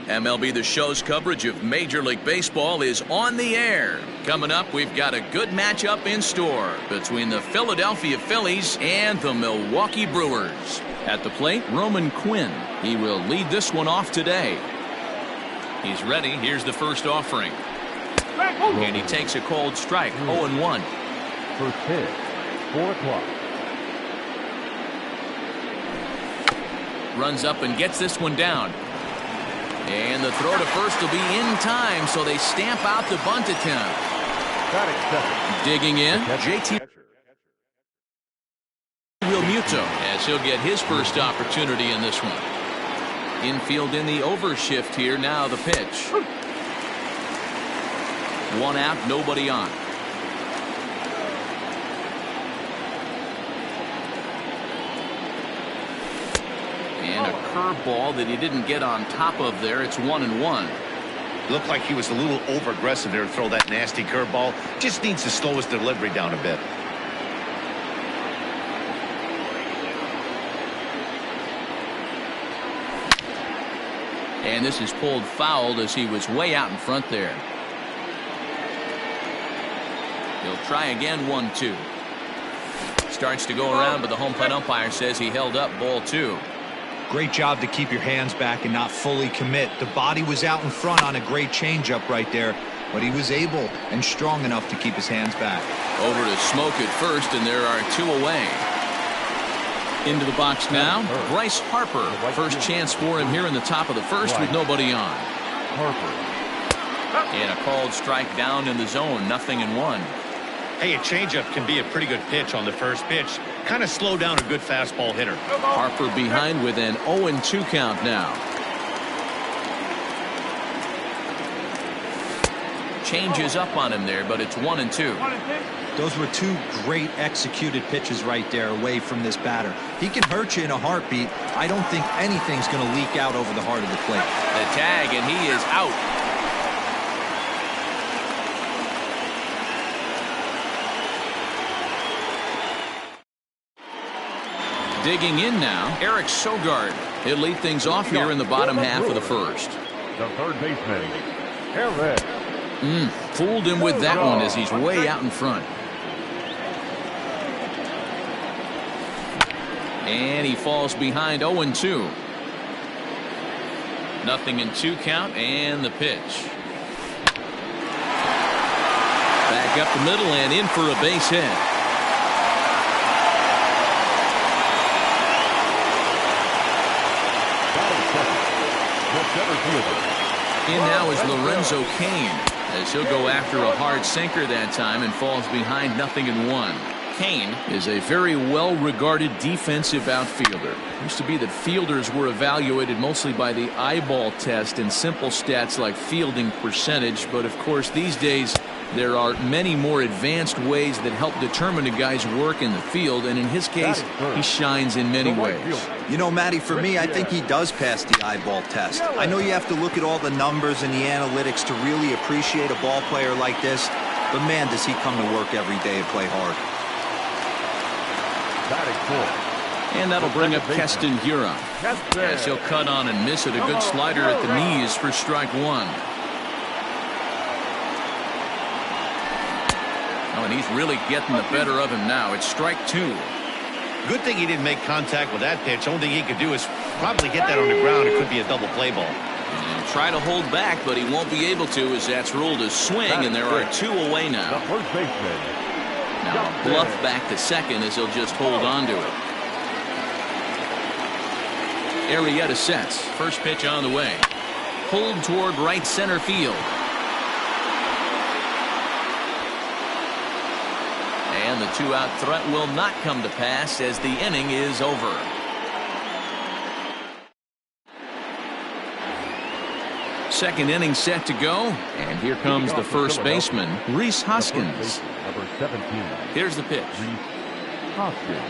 MLB The Show's coverage of Major League Baseball is on the air. Coming up, we've got a good matchup in store between the Philadelphia Phillies and the Milwaukee Brewers. At the plate, Roman Quinn. He will lead this one off today. He's ready. Here's the first offering. And he takes a cold strike, 0-1. First pitch, 4 o'clock. Runs up and gets this one down. And the throw to first will be in time, so they stamp out the bunt attempt. Digging in, JT Realmuto, as he'll get his first opportunity in this one. Infield in the overshift here. Now the pitch. 1 out, nobody on. And a curveball that he didn't get on top of there. It's 1-1. Looked like he was a little over aggressive there to throw that nasty curveball. Just needs to slow his delivery down a bit. And this is pulled foul as he was way out in front there. He'll try again, 1-2. Starts to go around, but the home plate umpire says he held up, ball 2. Great job to keep your hands back and not fully commit. The body was out in front on a great changeup right there, but he was able and strong enough to keep his hands back. Over to Smoke at first, and there are 2 away. Into the box now, Bryce Harper. First chance for him here in the top of the first with nobody on. And a called strike down in the zone, 0-1. Hey, a changeup can be a pretty good pitch on the first pitch. Kind of slow down a good fastball hitter. Harper behind with an 0-2 count now. Changes up on him there, but it's 1-2. Those were 2 great executed pitches right there away from this batter. He can hurt you in a heartbeat. I don't think anything's going to leak out over the heart of the plate. The tag, and he is out. Digging in now, Eric Sogard. He'll lead things off here in the bottom half of the first. The third baseman, Eric. Fooled him with that one as he's way out in front. And he falls behind, 0-2. 0-2 count, and the pitch. Back up the middle and in for a base hit. In now is Lorenzo Cain, as he'll go after a hard sinker that time and falls behind, 0-1. Cain is a very well-regarded defensive outfielder. Used to be that fielders were evaluated mostly by the eyeball test and simple stats like fielding percentage, but of course these days there are many more advanced ways that help determine a guy's work in the field, and in his case he shines in many ways. You know, Matty, for me, I think he does pass the eyeball test. I know you have to look at all the numbers and the analytics to really appreciate a ball player like this, but man, does he come to work every day and play hard. And that'll bring up Keston Hiura, as he'll cut on and miss it. A good slider at the knees for strike 1. Oh, and he's really getting the better of him now. It's strike 2. Good thing he didn't make contact with that pitch. Only thing he could do is probably hit that on the ground. It could be a double play ball. And try to hold back, but he won't be able to, as that's ruled a swing, and there are 2 away now. Now bluff back to second as he'll just hold on to it. Arrieta sets. First pitch on the way. Pulled toward right center field. And the 2-out threat will not come to pass as the inning is over. Second inning set to go, and here comes the first baseman, Rhys Hoskins. Number 17. Here's the pitch. Hoskins.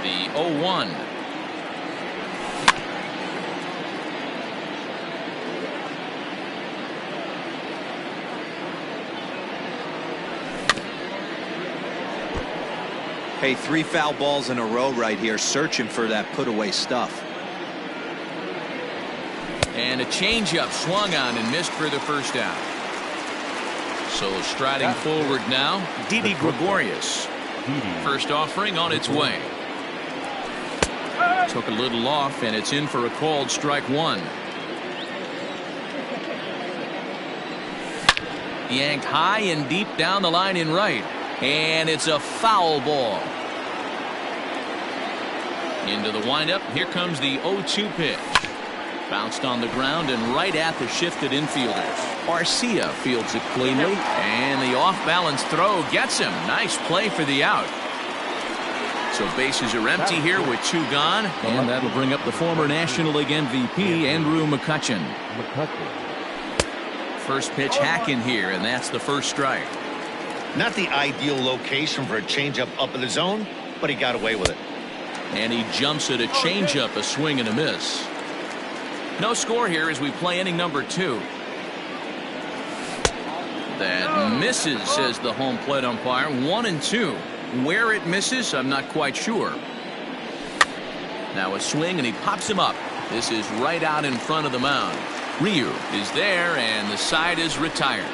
The 0-1. Hey, 3 foul balls in a row right here, searching for that put-away stuff. And a changeup swung on and missed for the first out. So striding forward now, Didi Gregorius. First offering on its way. Took a little off, and it's in for a called strike one. Yanked high and deep down the line in right. And it's a foul ball. Into the windup. Here comes the 0-2 pitch. Bounced on the ground and right at the shifted infielders. Garcia fields it cleanly. And the off-balance throw gets him. Nice play for the out. So bases are empty here with 2 gone. And that'll bring up the former National League MVP, Andrew McCutchen. First pitch hacking here, and that's the first strike. Not the ideal location for a changeup up in the zone, but he got away with it. And he jumps at a changeup, a swing and a miss. No score here as we play inning number 2. That misses, says the home plate umpire. 1-2. Where it misses, I'm not quite sure. Now a swing, and he pops him up. This is right out in front of the mound. Ryu is there, and the side is retired.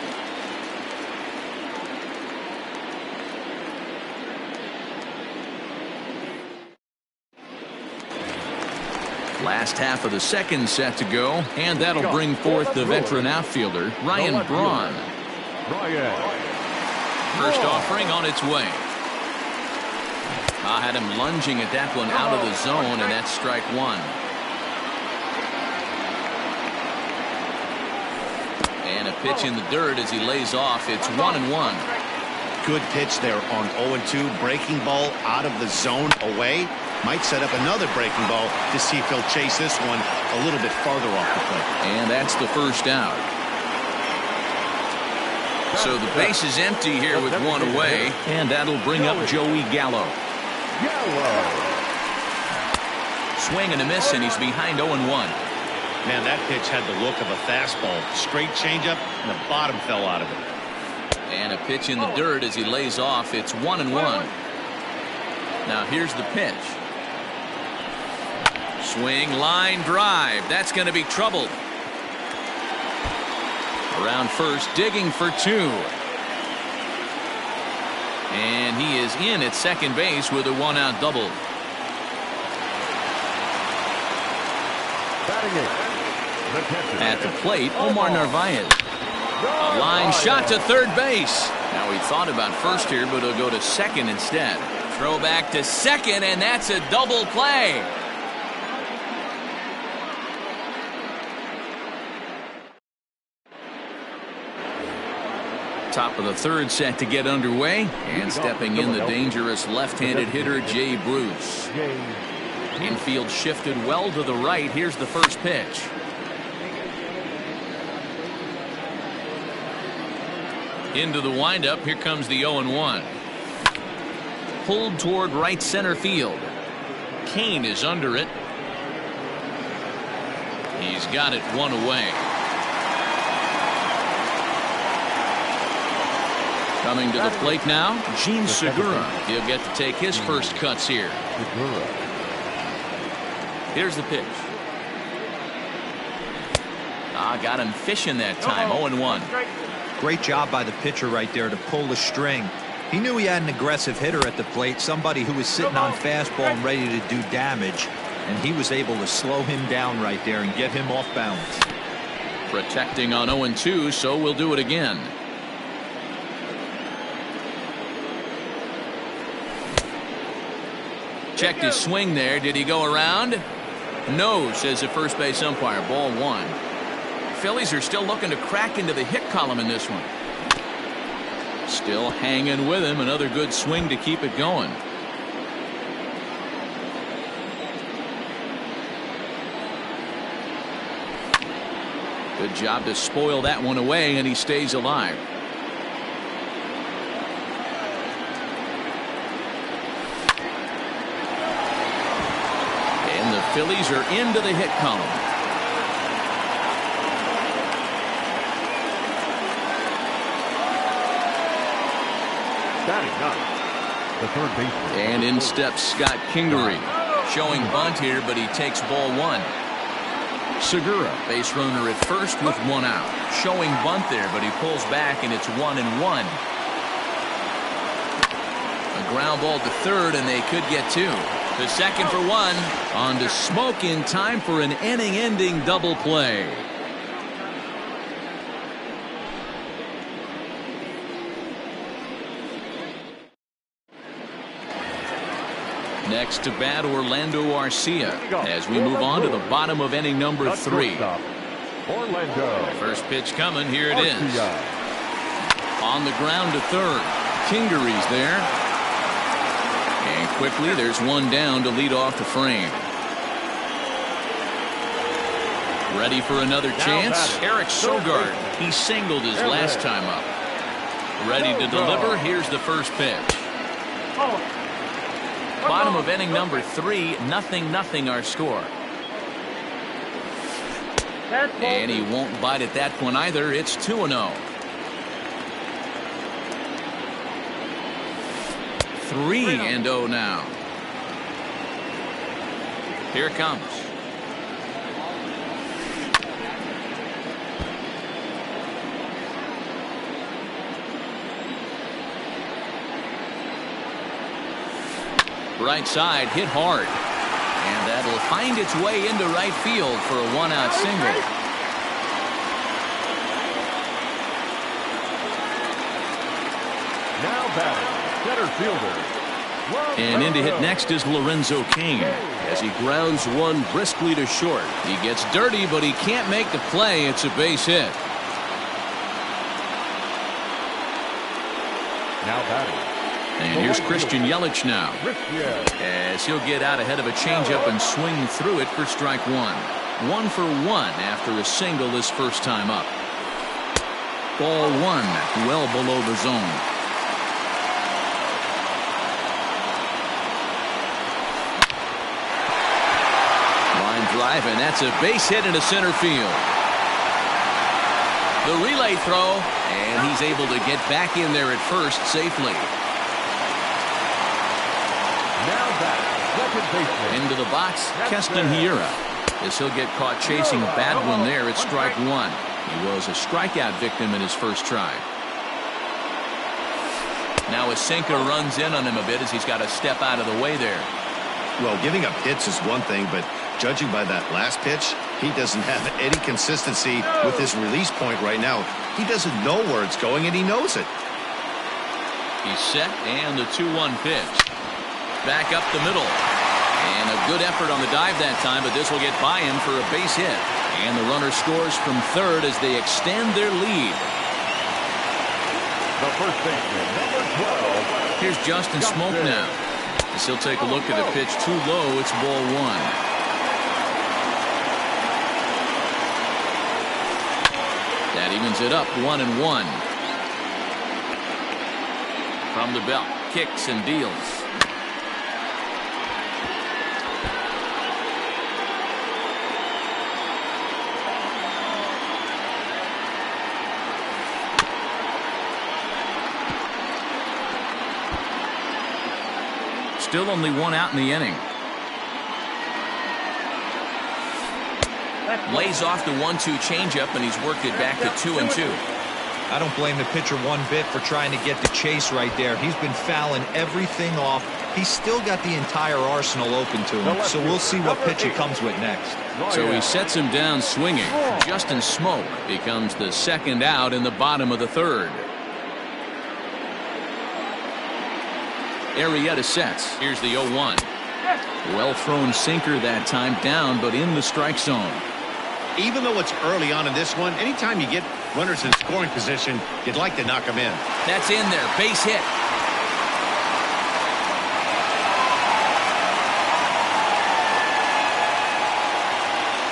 Last half of the second set to go, and that'll bring forth the veteran outfielder, Ryan Braun. First offering on its way. I had him lunging at that one out of the zone, and that's strike one. And a pitch in the dirt as he lays off. It's 1-1. Good pitch there on 0-2. Breaking ball out of the zone away. Might set up another breaking ball to see if he'll chase this one a little bit farther off the plate. And that's the first out. So the base is empty here with 1 away, and that'll bring up Joey Gallo. Swing and a miss, and he's behind 0-1. Man, that pitch had the look of a fastball. Straight changeup, and the bottom fell out of it. And a pitch in the dirt as he lays off. It's 1-1. Now here's the pitch. Swing, line drive. That's going to be trouble. Around first, digging for 2. And he is in at second base with a 1-out double. At the plate, Omar Narvaez. A line shot to third base. Now he thought about first here, but he'll go to second instead. Throw back to second, and that's a double play. Top of the third set to get underway, and stepping in the dangerous left-handed hitter Jay Bruce. Infield shifted well to the right. Here's the first pitch. Into the windup. Here comes the 0-1. Pulled toward right center field. Kane is under it. He's got it 1 away. Coming to the plate now, Gene Segura. He'll get to take his first cuts here. Here's the pitch. Got him fishing that time. 0-1. Great job by the pitcher right there to pull the string. He knew he had an aggressive hitter at the plate, somebody who was sitting on fastball and ready to do damage, and he was able to slow him down right there and get him off balance. Protecting on 0-2, so we'll do it again. Checked his swing there. Did he go around? No, says the first base umpire. Ball 1. Phillies are still looking to crack into the hit column in this one. Still hanging with him. Another good swing to keep it going. Good job to spoil that one away, and he stays alive. And the Phillies are into the hit column. Batting 9, the third baseman. And in steps Scott Kingery. Showing bunt here, but he takes ball one. Segura, base runner at first with one out. Showing bunt there, but he pulls back, and it's 1-1. A ground ball to third, and they could get two. To second for one. On to Smoke in time for an inning-ending double play. Next to bat, Orlando Arcia, as we move on to the bottom of inning number 3. Orlando. First pitch coming. Here it is. On the ground to third. Kingery's there. And quickly, there's one down to lead off the frame. Ready for another chance? Eric Sogard. He singled his last time up. Ready to deliver. Here's the first pitch. Bottom of inning number 3, 0-0 our score. And he won't bite at that one either. It's 2-0. 3-0 now. Here it comes. Right side, hit hard. And that'll find its way into right field for a one-out single. Now batting, center fielder. And in to hit next is Lorenzo Cain, as he grounds one briskly to short. He gets dirty, but he can't make the play. It's a base hit. Now batting. And here's Christian Yelich now, as he'll get out ahead of a changeup and swing through it for strike one. 1 for 1 after a single his first time up. Ball one, well below the zone. Line drive, and that's a base hit into center field. The relay throw, and he's able to get back in there at first safely. Into the box, Keston Hiura, as he'll get caught chasing a bad one there at strike one. He was a strikeout victim in his first try. Now a sinker runs in on him a bit as he's got to step out of the way there. Well, giving up hits is one thing, but judging by that last pitch, he doesn't have any consistency with his release point right now. He doesn't know where it's going, and he knows it. He's set, and the 2-1 pitch. Back up the middle. And a good effort on the dive that time, but this will get by him for a base hit. And the runner scores from third as they extend their lead. The first baseman, number 12. Here's Justin Smoke now, as he'll take a look at the pitch too low. It's ball one. That evens it up 1-1. From the belt, kicks and deals. Still only one out in the inning. Lays off the 1-2 changeup, and he's worked it back to 2-2. I don't blame the pitcher one bit for trying to get the chase right there. He's been fouling everything off. He's still got the entire arsenal open to him, so we'll see what pitch he comes with next. So he sets him down swinging. Justin Smoke becomes the second out in the bottom of the third. Arrieta sets. Here's the 0-1. Well thrown sinker that time, down but in the strike zone. Even though it's early on in this one, anytime you get runners in scoring position, you'd like to knock them in. That's in there. Base hit.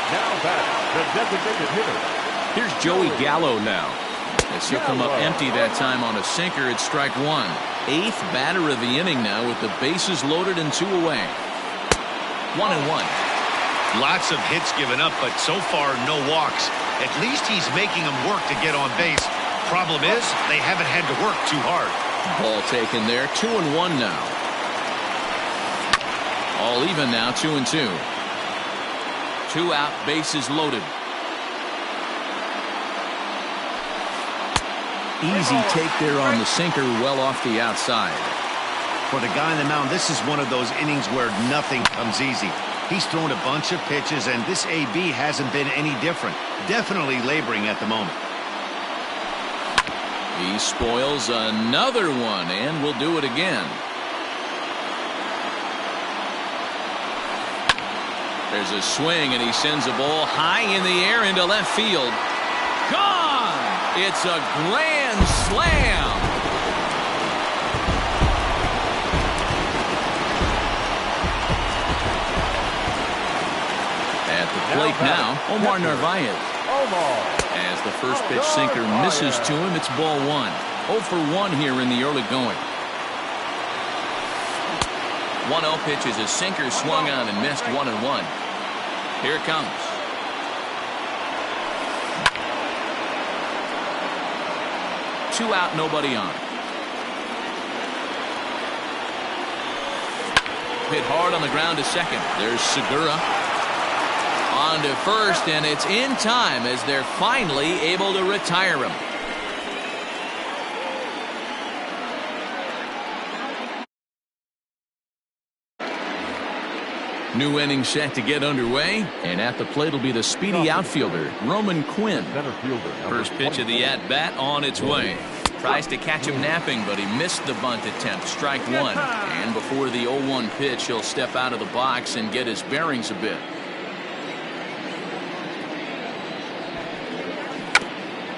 Now back, the designated hitter. Here's Joey Gallo now, as he'll come up empty that time on a sinker at strike one. 8th batter of the inning now with the bases loaded and 2 away. 1-1. Lots of hits given up, but so far no walks. At least he's making them work to get on base. Problem is, they haven't had to work too hard. Ball taken there. 2-1 now. All even now, 2-2. 2 out, bases loaded. Easy take there on the sinker, well off the outside. For the guy on the mound, this is one of those innings where nothing comes easy. He's thrown a bunch of pitches, and this AB hasn't been any different. Definitely laboring at the moment. He spoils another one, and will do it again. There's a swing, and he sends a ball high in the air into left field. Gone! It's a grand slam! At the plate now, Omar Narvaez. As the first pitch sinker misses to him, it's ball 1. 0 for 1 here in the early going. 1-0 pitch is a sinker swung on and missed 1-1. Here it comes. Two out, nobody on. Hit hard on the ground to second. There's Segura. On to first, and it's in time as they're finally able to retire him. New inning set to get underway, and at the plate will be the speedy outfielder, Roman Quinn. First pitch of the at-bat on its way. Tries to catch him napping, but he missed the bunt attempt. Strike 1. And before the 0-1 pitch, he'll step out of the box and get his bearings a bit.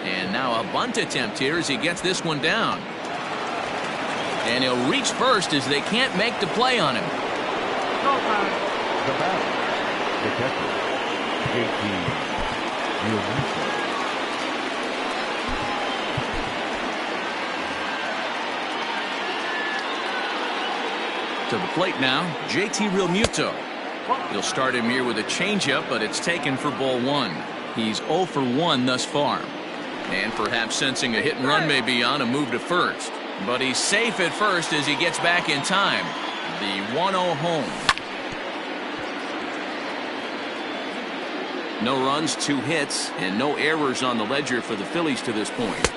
And now a bunt attempt here as he gets this one down. And he'll reach first as they can't make the play on him. The batter, the catcher, JT. To the plate now, JT Realmuto. He'll start him here with a changeup, but it's taken for ball 1. He's 0 for 1 thus far. And perhaps sensing a hit and run may be on, a move to first. But he's safe at first as he gets back in time. The 1-0 home. No runs, 2 hits, and no errors on the ledger for the Phillies to this point.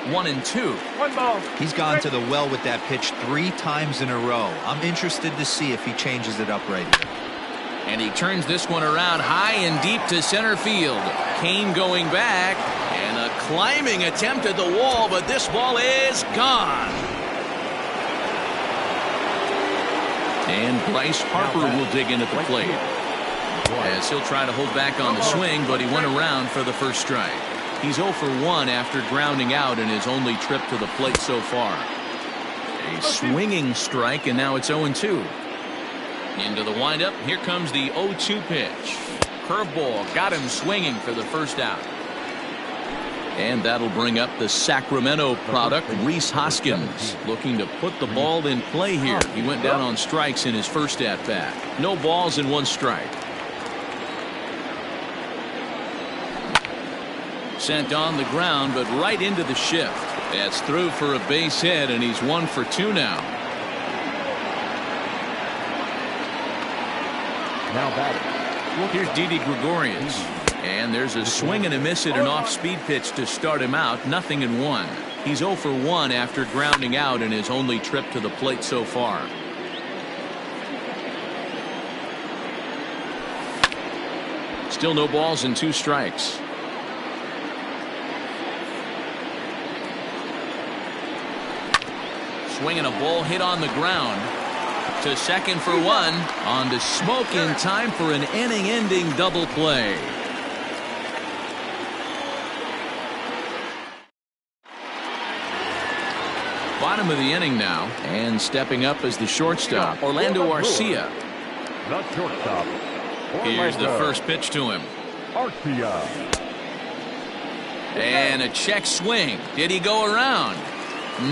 1-2. 1 ball. He's gone to the well with that pitch 3 times in a row. I'm interested to see if he changes it up right here. And he turns this one around high and deep to center field. Kane going back, and a climbing attempt at the wall, but this ball is gone. And Bryce Harper will dig in at the plate, as he'll try to hold back on the swing, but he went around for the first strike. He's 0 for 1 after grounding out in his only trip to the plate so far. A swinging strike, and now it's 0-2. Into the windup, here comes the 0-2 pitch. Curveball got him swinging for the first out. And that'll bring up the Sacramento product, Rhys Hoskins, looking to put the ball in play here. He went down on strikes in his first at-bat. No balls and 1 strike. Sent on the ground, but right into the shift. That's through for a base hit, and he's 1 for 2 now. Now batting. Here's Didi Gregorius. And there's a swing and a miss at an off-speed pitch to start him out. 0-1. He's 0 for 1 after grounding out in his only trip to the plate so far. Still no balls and 2 strikes. Swinging a ball hit on the ground. To second for 1. On to Smoke in time for an inning-ending double play. Bottom of the inning now, and stepping up as the shortstop, Orlando Arcia. The shortstop. Here's the first pitch to him. Arcia. And a check swing. Did he go around?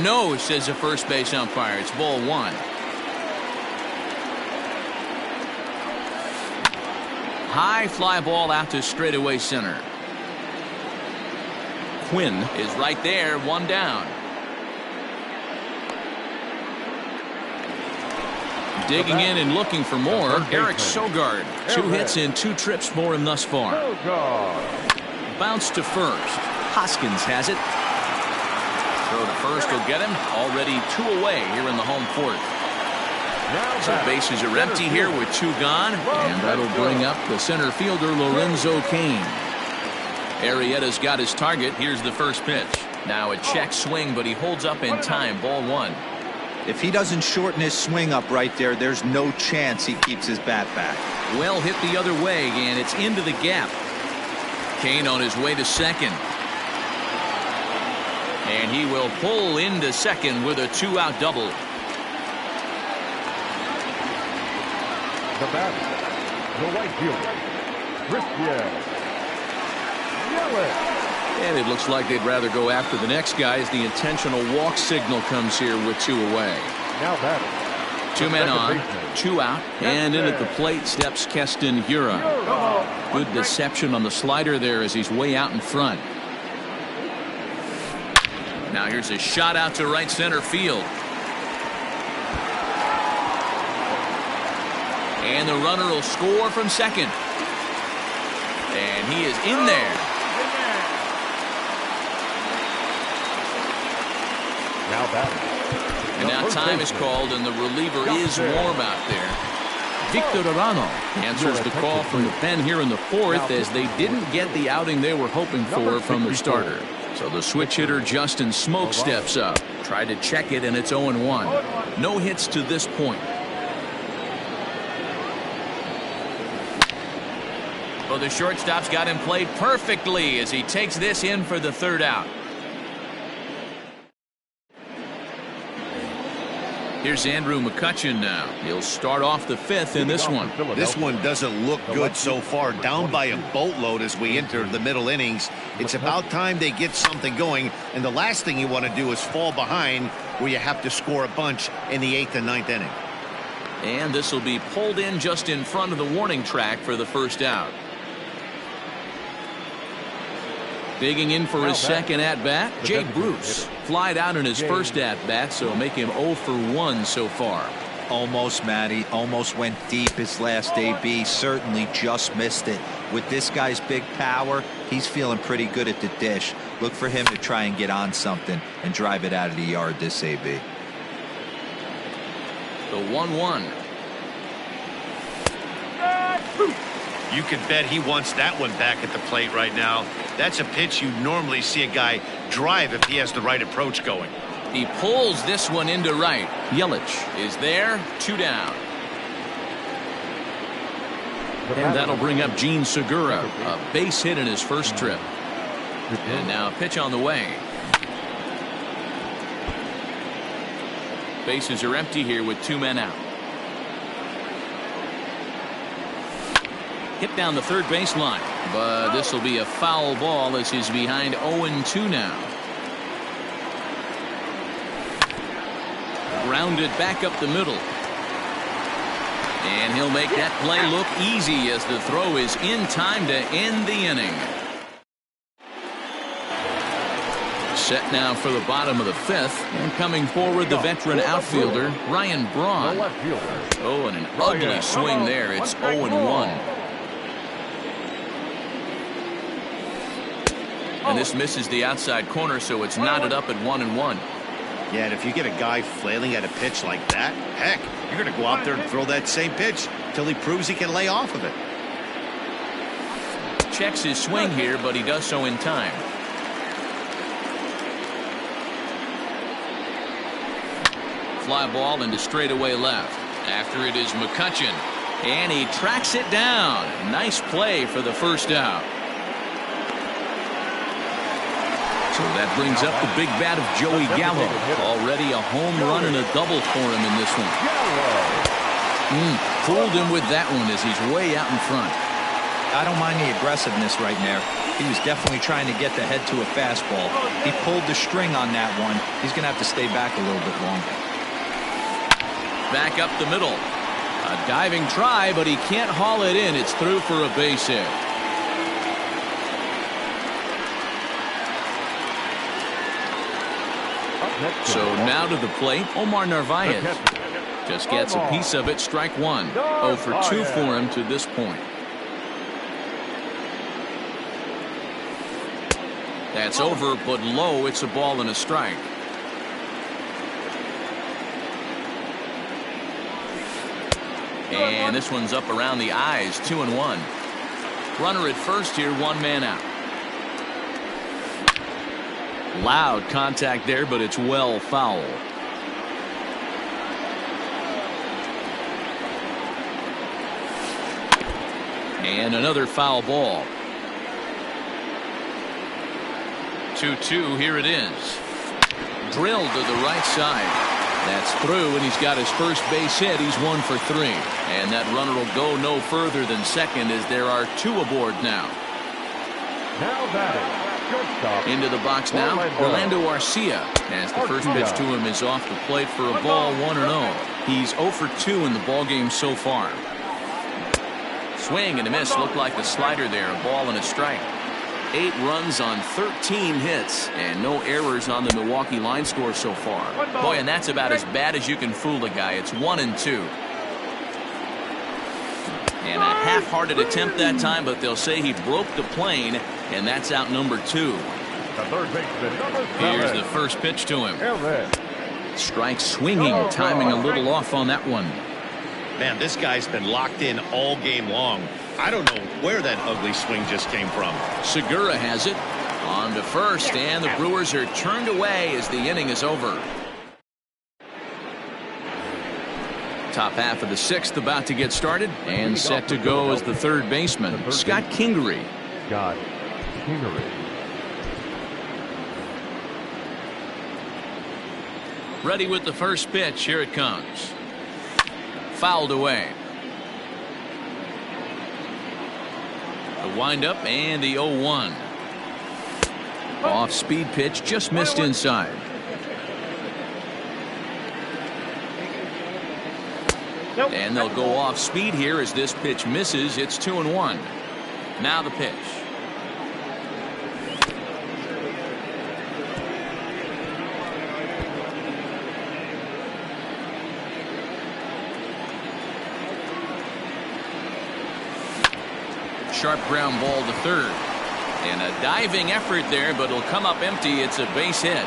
No, says the first base umpire. It's ball 1. High fly ball out to straightaway center. Quinn is right there, 1 down. Digging in and looking for more, Eric Sogard. 2 hits and 2 trips for him thus far. Bounce to first. Hoskins has it. Throw to first will get him. Already 2 away here in the home 4th. So bases are empty here with 2 gone. And that'll bring up the center fielder, Lorenzo Cain. Arrieta's got his target. Here's the first pitch. Now a check swing, but he holds up in time. Ball 1. If he doesn't shorten his swing up right there, there's no chance he keeps his bat back. Well hit the other way, and it's into the gap. Cain on his way to second. And he will pull into second with a 2-out double. The batter, the right fielder, Christian. And it looks like they'd rather go after the next guy as the intentional walk signal comes here with 2 away. Now batting. 2 men on, 2 out, and in at the plate steps Keston Hiura. Good deception on the slider there as he's way out in front. Now here's a shot out to right center field. And the runner will score from second. And he is in there. Now batting. And now time is called and the reliever is warm out there. Victor Arano answers the call from the pen here in the 4th as they didn't get the outing they were hoping for from the starter. So the switch hitter Justin Smoke steps up. Tried to check it and it's 0-1. No hits to this point. Well, the shortstop's got him played perfectly as he takes this in for the 3rd out. Here's Andrew McCutchen now. He'll start off the 5th in this one. This one doesn't look good so far. Down by a boatload as we enter the middle innings. It's about time they get something going. And the last thing you want to do is fall behind where you have to score a bunch in the 8th and 9th inning. And this will be pulled in just in front of the warning track for the 1st out. Digging in for his second at-bat, Jake Bruce. Flied out in his first at-bat, so make him 0 for 1 so far. Almost, Matty. Almost went deep his last AB. Certainly just missed it. With this guy's big power, he's feeling pretty good at the dish. Look for him to try and get on something and drive it out of the yard this AB. The 1-1. You can bet he wants that one back at the plate right now. That's a pitch you normally see a guy drive if he has the right approach going. He pulls this one into right. Yelich is there. 2 down. And that'll bring up Gene Segura. A base hit in his first trip. And now a pitch on the way. Bases are empty here with 2 men out. Hit down the third baseline, but this will be a foul ball as he's behind 0-2 now. Grounded back up the middle. And he'll make that play look easy as the throw is in time to end the inning. Set now for the bottom of the 5th, and coming forward the veteran outfielder Ryan Braun. Oh, and an ugly swing there. It's 0-1. And this misses the outside corner, so it's knotted up at 1-1. Yeah, and if you get a guy flailing at a pitch like that, heck, you're going to go out there and throw that same pitch till he proves he can lay off of it. Checks his swing here, but he does so in time. Fly ball into straightaway left. After it is McCutchen, and he tracks it down. Nice play for the 1st out. So that brings up the big bat of Joey Gallo. Already a home run and a double for him in this one. Fooled him with that one as he's way out in front. I don't mind the aggressiveness right there. He was definitely trying to get the head to a fastball. He pulled the string on that one. He's going to have to stay back a little bit longer. Back up the middle. A diving try, but he can't haul it in. It's through for a base hit. So now to the plate, Omar Narvaez. Just gets a piece of it. Strike one. 0 for 2 for him to this point. That's over, but low. It's a ball and a strike. And this one's up around the eyes. 2-1. Runner at first here, 1 man out. Loud contact there, but it's well foul. And another foul ball. 2-2, here it is. Drilled to the right side. That's through, and he's got his first base hit. He's 1 for 3. And that runner will go no further than second as there are 2 aboard now. Now batting, shortstop. Into the box now, Orlando Arcia. As the first pitch to him is off the plate for a ball, 1-0. He's 0 for 2 in the ballgame so far. Swing and a miss. Looked like the slider there. A ball and a strike. 8 runs on 13 hits and no errors on the Milwaukee line score so far. Boy, and that's about as bad as you can fool a guy. It's 1-2. And a half-hearted attempt that time, but they'll say he broke the plane, and that's out number 2. The third baseman, number 7. Here's the first pitch to him. Strike swinging, timing a little off on that one. Man, this guy's been locked in all game long. I don't know where that ugly swing just came from. Segura has it. On to first, and the Brewers are turned away as the inning is over. Top half of the 6th about to get started, and set to go as the third baseman, Scott Kingery. Scott Kingery. Ready with the first pitch. Here it comes. Fouled away. The windup and the 0-1. Off speed pitch, just missed inside. And they'll go off speed here as this pitch misses. It's 2-1. Now the pitch. Sharp ground ball to third. And a diving effort there, but it'll come up empty. It's a base hit.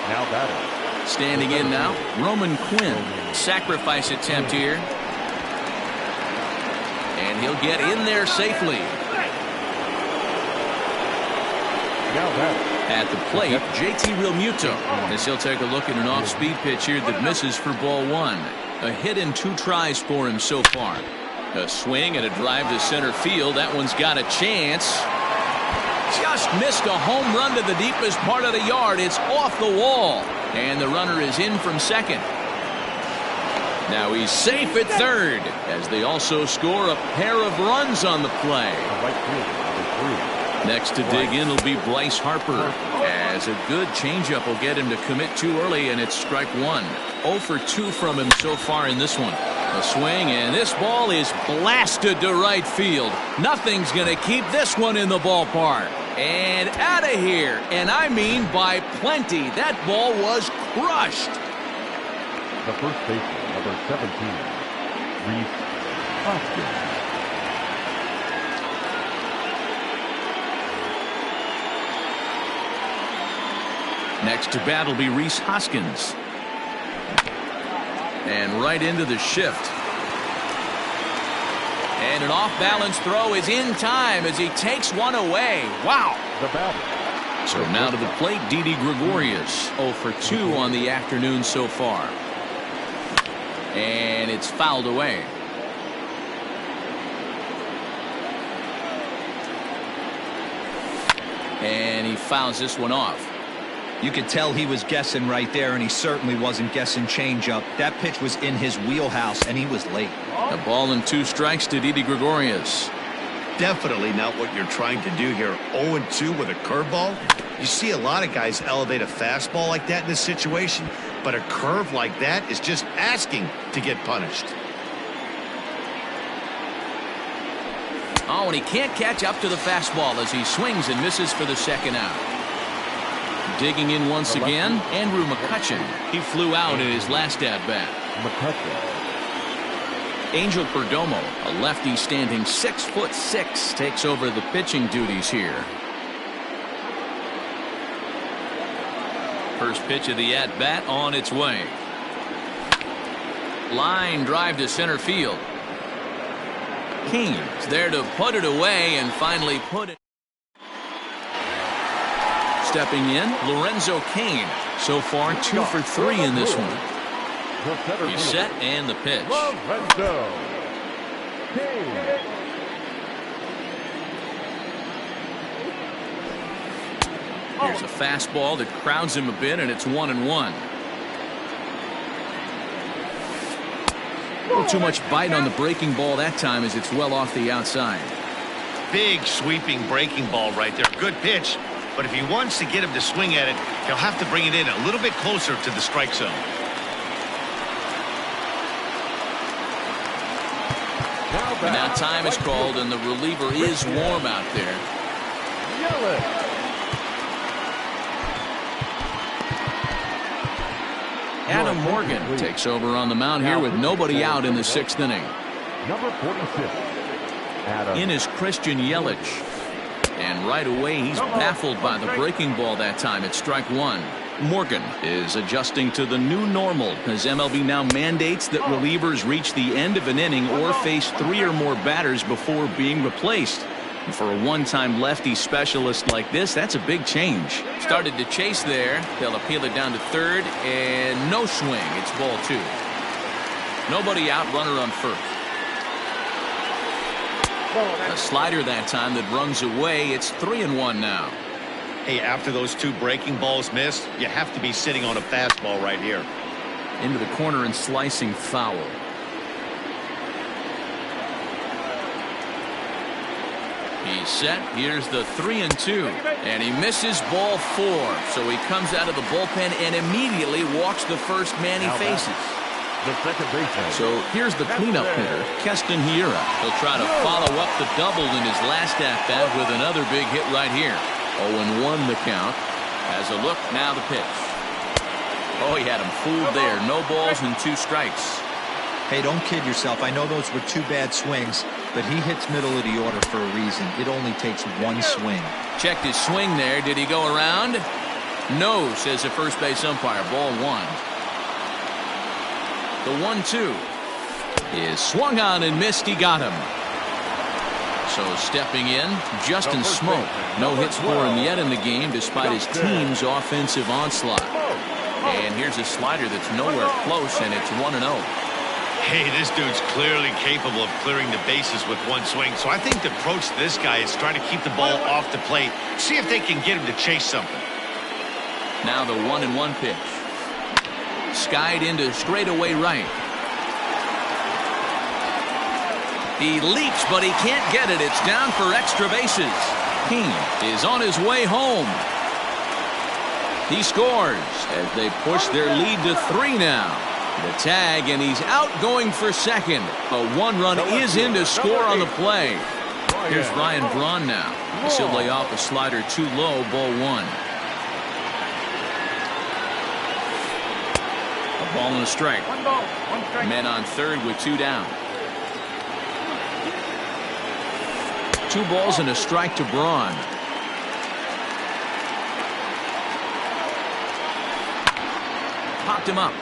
Now batting. Standing in now, Roman Quinn. Sacrifice attempt here. And he'll get in there safely. Now batting. At the plate, JT Realmuto. As he'll take a look at an off-speed pitch here that misses for ball 1. A hit in 2 tries for him so far. A swing and a drive to center field. That one's got a chance. Just missed a home run to the deepest part of the yard. It's off the wall. And the runner is in from second. Now he's safe at third as they also score a pair of runs on the play. Next to dig in will be Bryce Harper, as a good changeup will get him to commit too early, and it's strike 1. 0 for 2 from him so far in this one. A swing, and this ball is blasted to right field. Nothing's going to keep this one in the ballpark. And out of here, and I mean by plenty. That ball was crushed. The first baseman, number 17, Rhys Hoskins. Next to bat will be Rhys Hoskins. And right into the shift. And an off-balance throw is in time as he takes one away. Wow. The batter. So now to the plate, Didi Gregorius. 0 for 2 on the afternoon so far. And it's fouled away. And he fouls this one off. You could tell he was guessing right there, and he certainly wasn't guessing changeup. That pitch was in his wheelhouse, and he was late. A ball and 2 strikes to Didi Gregorius. Definitely not what you're trying to do here. 0-2 with a curveball. You see a lot of guys elevate a fastball like that in this situation, but a curve like that is just asking to get punished. Oh, and he can't catch up to the fastball as he swings and misses for the second out. Digging in once again, Andrew McCutcheon. He flew out in his last at-bat. Angel Perdomo, a lefty standing 6'6", takes over the pitching duties here. First pitch of the at-bat on its way. Line drive to center field. Kane's there to put it away and finally put it. Stepping in, Lorenzo Cain. So far 2 for 3 in this one. He's set and the pitch. Lorenzo Cain. Here's a fastball that crowds him a bit, and it's 1-1. A little too much bite on the breaking ball that time as it's well off the outside. Big sweeping breaking ball right there. Good pitch. But if he wants to get him to swing at it, he'll have to bring it in a little bit closer to the strike zone. And now time is called, and the reliever is warm out there. Adam Morgan takes over on the mound here with nobody out in the 6th inning. Number 46. Adam. In is Christian Yelich. And right away he's baffled by the breaking ball that time at strike 1. Morgan is adjusting to the new normal as MLB now mandates that relievers reach the end of an inning or face 3 or more batters before being replaced. And for a one-time lefty specialist like this, that's a big change. Started to chase there. They'll appeal it down to third, and no swing. It's ball 2. Nobody out, runner on first. A slider that time that runs away. It's 3-1 now. Hey, after those 2 breaking balls missed, you have to be sitting on a fastball right here. Into the corner and slicing foul. He's set. Here's the 3-2. And he misses ball 4. So he comes out of the bullpen and immediately walks the first man he faces. The second baseman. So here's the cleanup hitter, Keston Hiura. He'll try to follow up the double in his last at-bat with another big hit right here. 0-1 the count. Has a look, now the pitch. Oh, he had him fooled there. No balls and 2 strikes. Hey, don't kid yourself. I know those were 2 bad swings, but he hits middle of the order for a reason. It only takes 1 swing. Checked his swing there. Did he go around? No, says the first base umpire. Ball 1. The 1-2 is swung on and missed. He got him. So stepping in, Justin Smoke. No hits for him yet in the game despite his team's offensive onslaught. And here's a slider that's nowhere close, and it's 1-0. Hey, this dude's clearly capable of clearing the bases with 1 swing. So I think the approach to this guy is trying to keep the ball off the plate. See if they can get him to chase something. Now the 1-1 pitch. Skied into straightaway right. He leaps, but he can't get it. It's down for extra bases. King is on his way home. He scores as they push their lead to 3 now. The tag, and he's out going for second. A 1-run is in to score on the play. Here's Ryan Braun now. He'll lay off a slider too low, ball 1. A ball and a strike. Men on third with 2 down. 2 balls and a strike to Braun. Popped him up.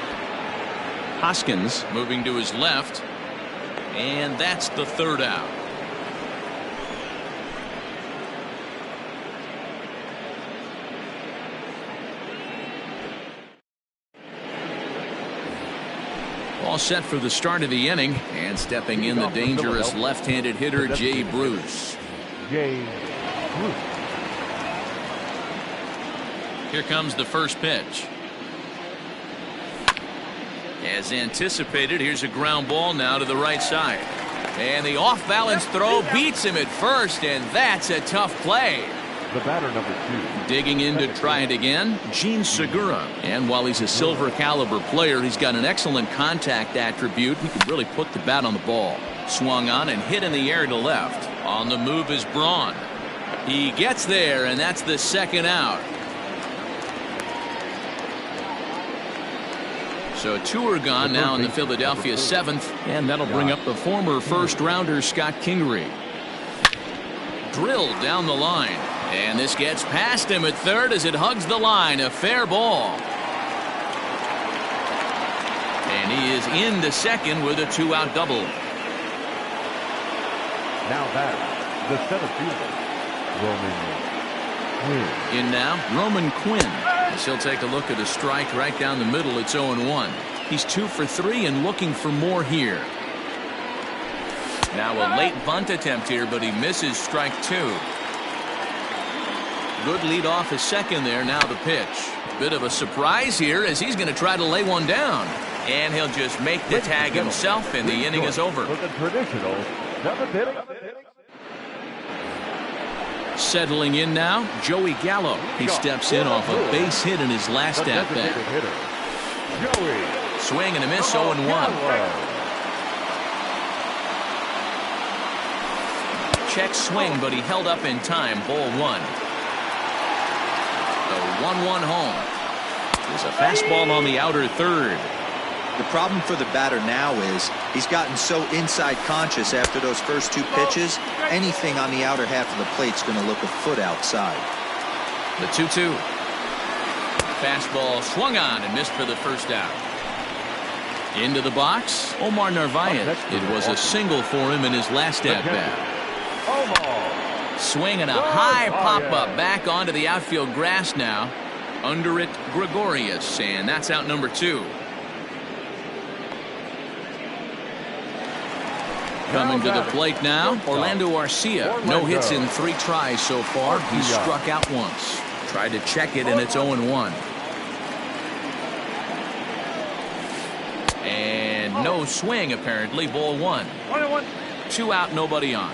Hoskins moving to his left, and that's the 3rd out. All set for the start of the inning, and stepping in the dangerous left-handed hitter Jay Bruce. Here comes the first pitch. As anticipated, here's a ground ball now to the right side. And the off-balance throw beats him at first, and that's a tough play. The batter, number 2. Digging in to try it again, Gene Segura. And while he's a silver caliber player, he's got an excellent contact attribute. He can really put the bat on the ball. Swung on and hit in the air to left. On the move is Braun. He gets there, and that's the 2nd out. So 2 are gone now in the Philadelphia 7th, and that'll bring up the former first-rounder Scott Kingery. Drilled down the line, and this gets past him at third as it hugs the line. A fair ball. And he is into second with a 2-out double. Now that the center fielder, Roman Quinn. In now, Roman Quinn. As he'll take a look at a strike right down the middle. It's 0-1. He's 2 for 3 and looking for more here. Now a late bunt attempt here, but he misses strike 2. Good lead off his second there. Now the pitch. Bit of a surprise here as he's going to try to lay one down. And he'll just make the tag himself, and the inning is over. For the traditional 7th inning. Settling in now, Joey Gallo. He steps in off a base hit in his last at-bat. Joey. Swing and a miss, 0-1. Check swing, but he held up in time. Ball 1. The 1-1 home. There's a fastball on the outer third. The problem for the batter now is he's gotten so inside conscious after those first 2 pitches. Anything on the outer half of the plate's going to look a foot outside. The 2-2. Fastball swung on and missed for the first out. Into the box, Omar Narvaez. It was a single for him in his last at-bat. Swing and a high pop-up back onto the outfield grass now. Under it, Gregorius, and that's out number 2. Coming to the plate now, Orlando Arcia. No hits in 3 tries so far. He's struck out once. Tried to check it, and it's 0-1. And no swing, apparently. Ball 1. 2 out, nobody on.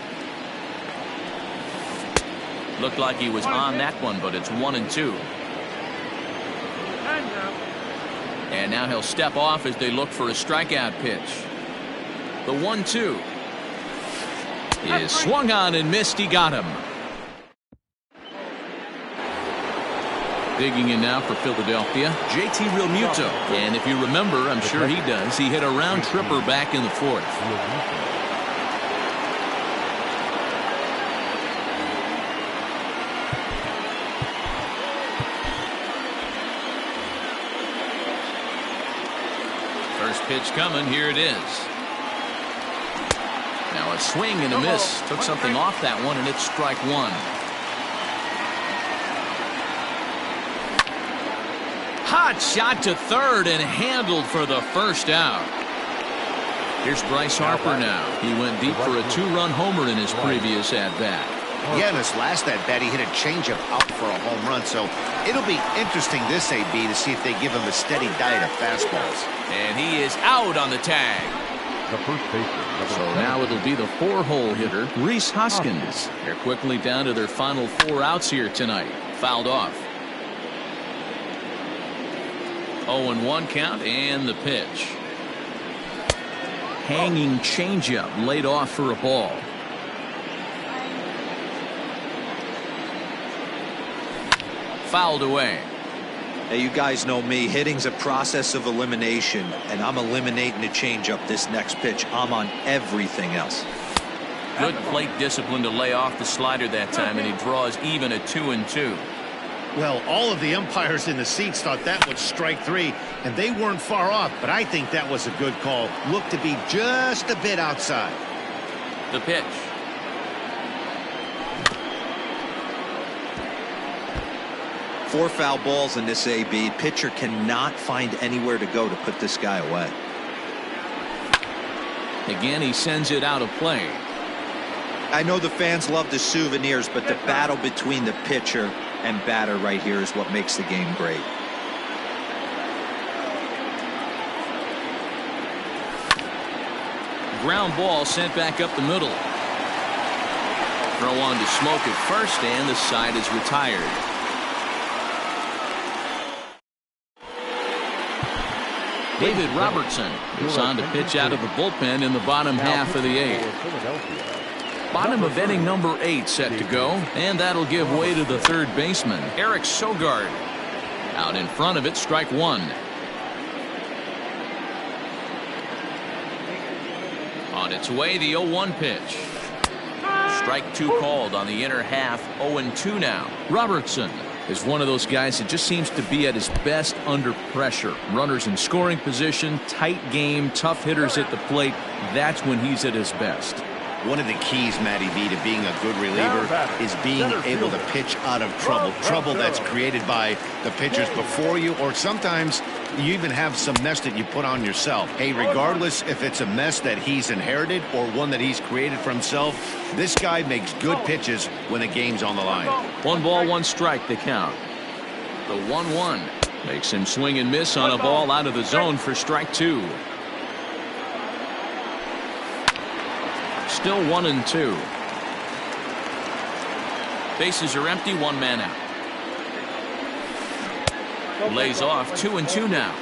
Looked like he was on that one, but it's 1-2. And now he'll step off as they look for a strikeout pitch. The 1-2 is swung on and missed. He got him. Digging in now for Philadelphia, JT Realmuto. And if you remember, I'm sure he does, he hit a round tripper back in the 4th. First pitch coming. Here it is. Now a swing and a miss. Took something off that one, and it's strike 1. Hot shot to third and handled for the first out. Here's Bryce Harper now. He went deep for a 2-run homer in his previous at-bat. Yeah, in his last at-bat, he hit a changeup out for a home run. So it'll be interesting this AB to see if they give him a steady diet of fastballs. And he is out on the tag. The first baseman. So now it'll be the 4-hole hitter, Rhys Hoskins. They're quickly down to their final 4 outs here tonight. Fouled off. 0-1 count and the pitch. Hanging changeup laid off for a ball. Fouled away. Now, you guys know me. Hitting's a process of elimination, and I'm eliminating the changeup this next pitch. I'm on everything else. Good plate discipline to lay off the slider that time, and he draws even at 2-2. Well, all of the umpires in the seats thought that was strike 3, and they weren't far off, but I think that was a good call. Looked to be just a bit outside. The pitch. Four foul balls in this AB. Pitcher cannot find anywhere to go to put this guy away. Again, he sends it out of play. I know the fans love the souvenirs, but the battle between the pitcher and batter right here is what makes the game great. Ground ball sent back up the middle. Throw on to Smoke at first, and the side is retired. David Robertson is on to pitch out of the bullpen in the bottom half of the 8th. Bottom of inning number 8 set to go, and that'll give way to the third baseman, Eric Sogard. Out in front of it, strike 1. On its way, the 0-1 pitch. Strike 2 called on the inner half. 0-2 now. Robertson is one of those guys that just seems to be at his best under pressure. Runners in scoring position, tight game, tough hitters at the plate. That's when he's at his best. One of the keys, Matty V, to being a good reliever is being able to pitch out of trouble. Trouble that's created by the pitchers before you, or sometimes you even have some mess that you put on yourself. Hey, regardless if it's a mess that he's inherited or one that he's created for himself, this guy makes good pitches when the game's on the line. 1 ball, 1 strike, the count. The 1-1 makes him swing and miss on a ball out of the zone for strike 2. Still 1-2. Bases are empty, 1 man out. Lays off 2-2 now.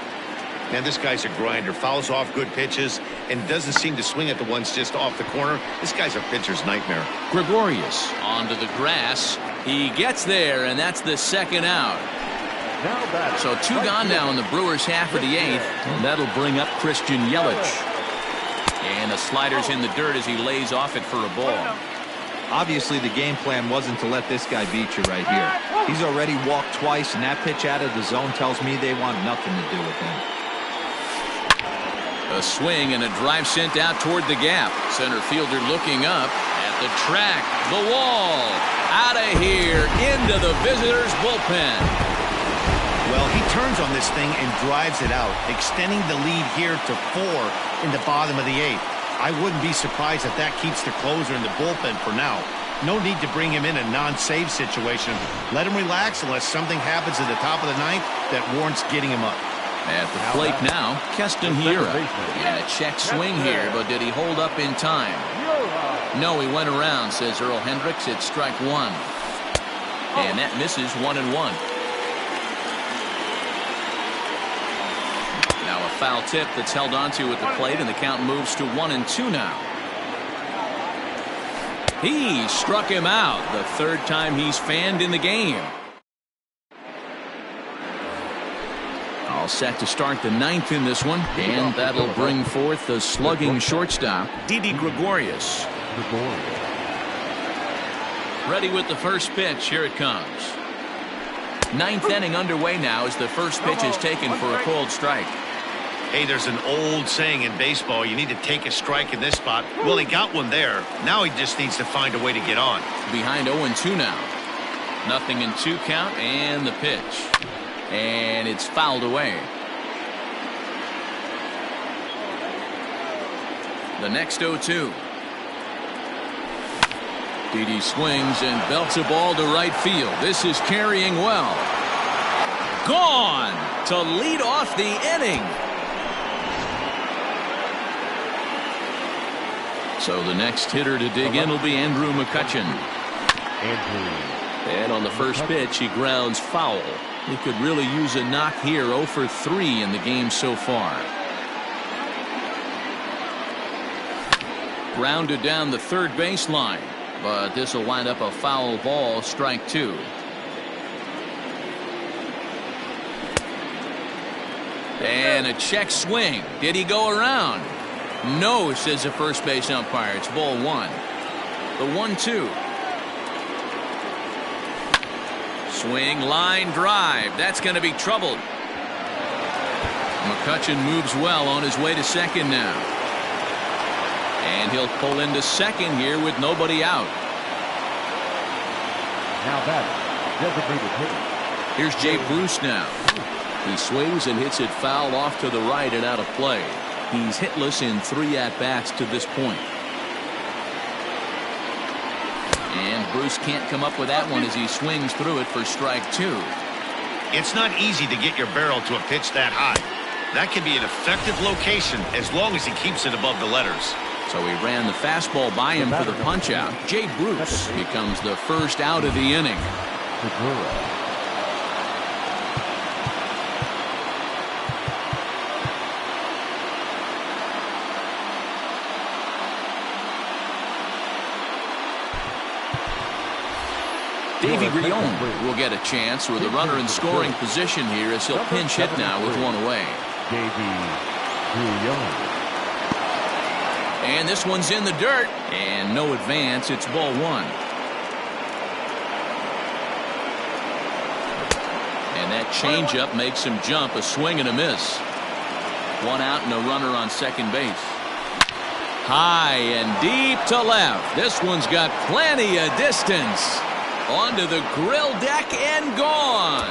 Man, this guy's a grinder. Fouls off good pitches and doesn't seem to swing at the ones just off the corner. This guy's a pitcher's nightmare. Gregorius onto the grass. He gets there, and that's the 2nd out. So 2 gone now in the Brewers' half of the 8th. And that'll bring up Christian Yelich. And the slider's in the dirt as he lays off it for a ball. Obviously, the game plan wasn't to let this guy beat you right here. He's already walked twice, and that pitch out of the zone tells me they want nothing to do with him. A swing and a drive sent out toward the gap. Center fielder looking up at the track. The wall. Out of here. Into the visitors' bullpen. Well, he turns on this thing and drives it out, extending the lead here to 4 in the bottom of the 8th. I wouldn't be surprised if that keeps the closer in the bullpen for now. No need to bring him in a non-save situation. Let him relax unless something happens at the top of the 9th that warrants getting him up. At the plate now, Keston Hiura. And a check swing here, but did he hold up in time? No, he went around, says Earl Hendricks. It's strike 1. And that misses 1-1. Now a foul tip that's held onto at the plate, and the count moves to 1-2 now. He struck him out, the 3rd time he's fanned in the game. All set to start the 9th in this one, and that'll bring forth the slugging shortstop, Didi Gregorius. Ready with the first pitch. Here it comes. 9th inning underway now as the first pitch is taken for a cold strike. Hey, there's an old saying in baseball, you need to take a strike in this spot. Well, he got one there. Now he just needs to find a way to get on. Behind 0-2 now. 0-2 count, and the pitch. And it's fouled away. The next 0-2. Didi swings and belts a ball to right field. This is carrying well. Gone to lead off the inning. So the next hitter to dig in will be Andrew McCutchen. And on the first pitch, he grounds foul. He could really use a knock here. 0 for 3 in the game so far. Grounded down the 3rd baseline, but this will wind up a foul ball. Strike 2. And a check swing. Did he go around? No, says the first base umpire. It's ball 1. The 1-2. Swing, line drive. That's going to be troubled. McCutchen moves well on his way to second now. And he'll pull into second here with nobody out. Now batting, designated hitter. Here's Jay Bruce now. He swings and hits it foul off to the right and out of play. He's hitless in 3 at-bats to this point. And Bruce can't come up with that one as he swings through it for strike 2. It's not easy to get your barrel to a pitch that high. That can be an effective location as long as he keeps it above the letters. So he ran the fastball by him for the punch-out. Jay Bruce becomes the first out of the inning. Davey Grion will get a chance with a runner in scoring position here as he'll pinch hit now with 1 away. Davey Grion. And this one's in the dirt. And no advance. It's ball one. And that changeup makes him jump. A swing and a miss. One out and a runner on second base. High and deep to left. This one's got plenty of distance. Onto the grill deck and gone.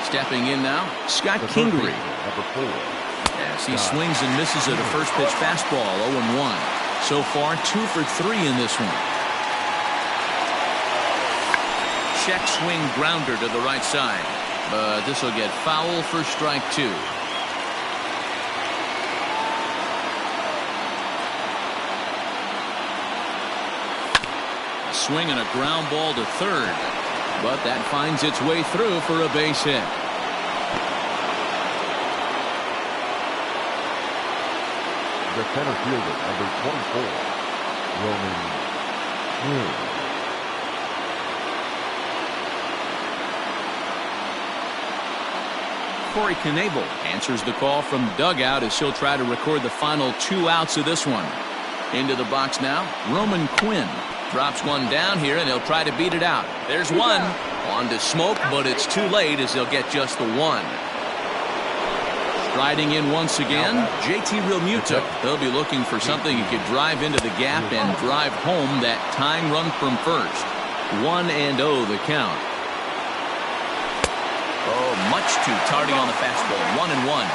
Stepping in now, Scott Kingery. As he swings and misses at a first pitch fastball, 0-1. So far, 2 for 3 in this one. Check swing grounder to the right side. But this will get foul for strike 2. A swing and a ground ball to third. But that finds its way through for a base hit. The center fielder, number 24, Roman Quinn. Corey Knebel answers the call from dugout as he'll try to record the final 2 outs of this one. Into the box now, Roman Quinn. Drops one down here, and he'll try to beat it out. There's one. On to Smoke, but it's too late as he'll get just the one. Striding in once again, JT Realmuto. He'll be looking for something he could drive into the gap and drive home that tying run from first. 1-0 the count. Oh, much too tardy on the fastball. 1-1.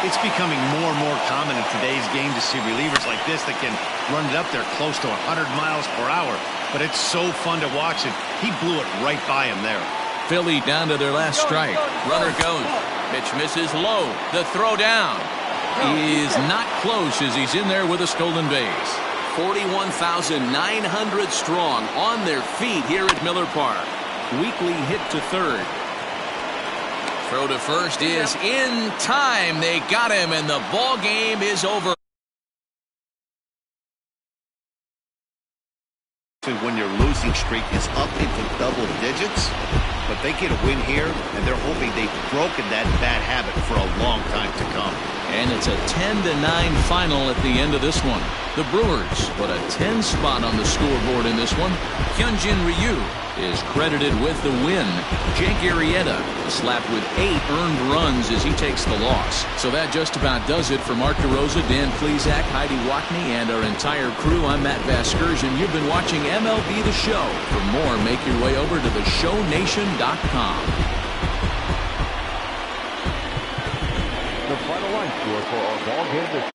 It's becoming more and more common in today's game to see relievers like this that can run it up there close to 100 miles per hour. But it's so fun to watch it. He blew it right by him there. Philly down to their last strike. Runner goes. Pitch misses low. The throw down is not close as he's in there with a stolen base. 41,900 strong on their feet here at Miller Park. Weekly hit to third. Throw to first is in time. They got him, and the ball game is over. When your losing streak is up into double digits, but they get a win here, and they're hoping they've broken that bad habit for a long time to come. And it's a 10-9 final at the end of this one. The Brewers put a 10 spot on the scoreboard in this one. Hyunjin Ryu is credited with the win. Jake Arrieta slapped with 8 earned runs as he takes the loss. So that just about does it for Mark DeRosa, Dan Plesac, Heidi Wackney, and our entire crew. I'm Matt Vasgersian. You've been watching MLB The Show. For more, make your way over to theshownation.com. The final line score for our ball game this